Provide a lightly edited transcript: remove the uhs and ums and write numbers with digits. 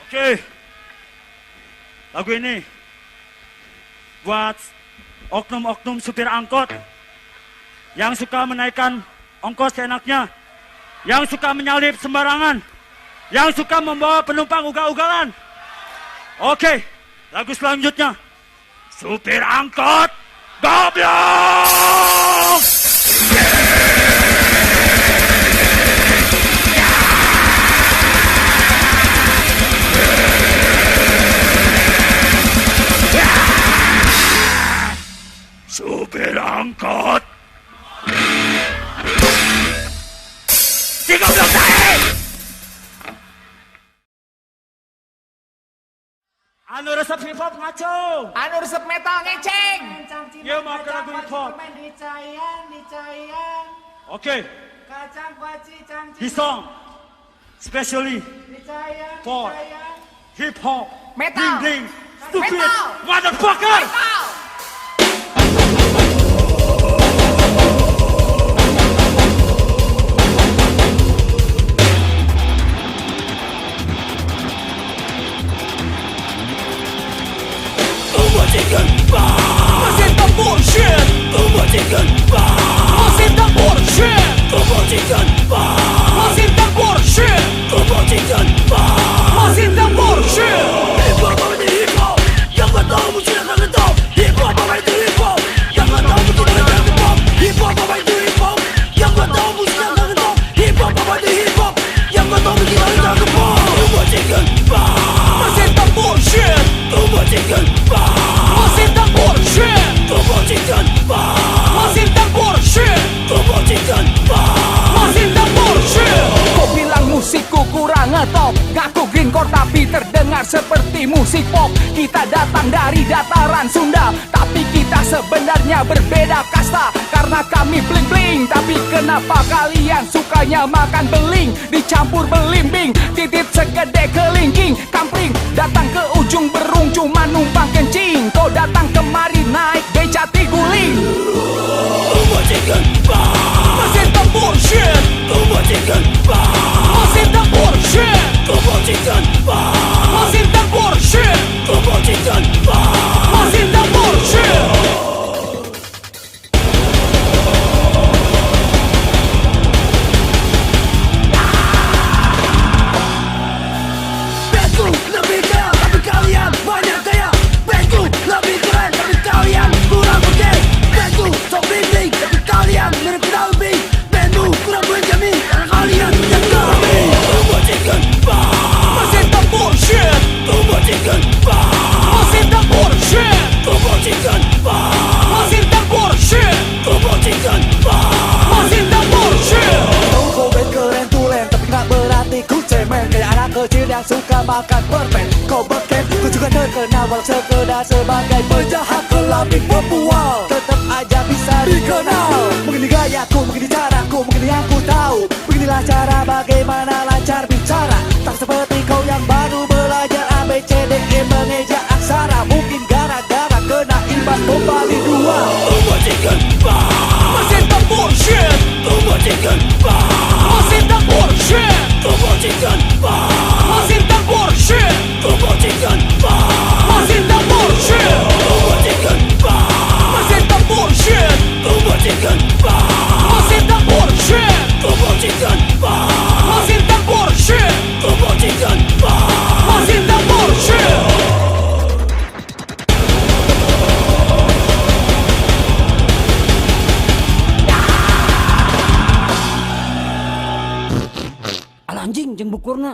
Oke, lagu ini buat oknum-oknum supir angkot yang suka menaikkan ongkos seenaknya, yang suka menyalip sembarangan, yang suka membawa penumpang ugal-ugalan. Oke, lagu selanjutnya, supir angkot goblok! Supir angkot si goblok saya! Anu resep hip hop ngaco, Anu resep metal ngeceng. dia mau ke lagu hip hop. Oke, Kacang kuaci cangcing this song especially dicayang for hip hop Metal. bling bling stupid Metal. motherfucker. Metal. Masih tak bullshit. Masih tak bullshit. Masih tak bullshit. Masih tak bullshit. Hip hop apa itu hip hop? Yang gak tahu mesti akan tahu. Hip hop apa itu hip hop? Yang gak tahu mesti akan tahu. Hip hop apa itu hip hop? Yang gak tahu mesti akan tahu. Hip hop apa itu hip hop? Yang gak tahu mesti akan tahu. Masih tak bullshit. Masih tak bullshit. Masih tak bullshit. Masih tak bullshit. Kau bilang musikku kurang ngetop, ngaku greencore tapi terdengar seperti musik pop. Kita datang dari dataran Sunda, tapi kita sebenarnya berbeda kasta. Karena kami bling-bling, tapi kenapa kalian sukanya makan beling? Dicampur belimbing, titit segede kelingking. Kampring, datang ke ujung berung cuma numpang kencing. Kau datang kemari naik beca tiguling. Masih tak bullshit. Masih tak bullshit. Masih tak bullshit. Masih tak bullshit. Bandku lebih kaya, tapi kalian banyak gaya. Bandku lebih keren, tapi kalian kurang oke. Bandku sok bling-bling, tapi kalian mirip lebih. Bandku kurang Benjamin, karena kalian yang kami. Masih tak bullshit. Masih tak bullshit. Masih tak bullshit. Masih tak bullshit. Kau ben keren tulen tapi gak berarti ku cemen. Kayak anak kecil yang suka makan permen. Kau beken, ku juga terkenal walau sekedar sebagai penjahat kelabing popual. Tetap aja bisa dikenal. Begini gayaku, begini caraku, begini yang ku tahu. Beginilah cara bagaimana lancar bicara. Tak seperti kau yang baru belajar A, B, C, D, E mengeja aksara. Mungkin gara-gara kena imbas bomba di dua. Masih tak bullshit. Masih tak bullshit. Masih tak bullshit. Masih tak bullshit. Masih tak bullshit. Masih tak bullshit. Masih tak bullshit. Masih tak bullshit. Al anjing jeung bukurna.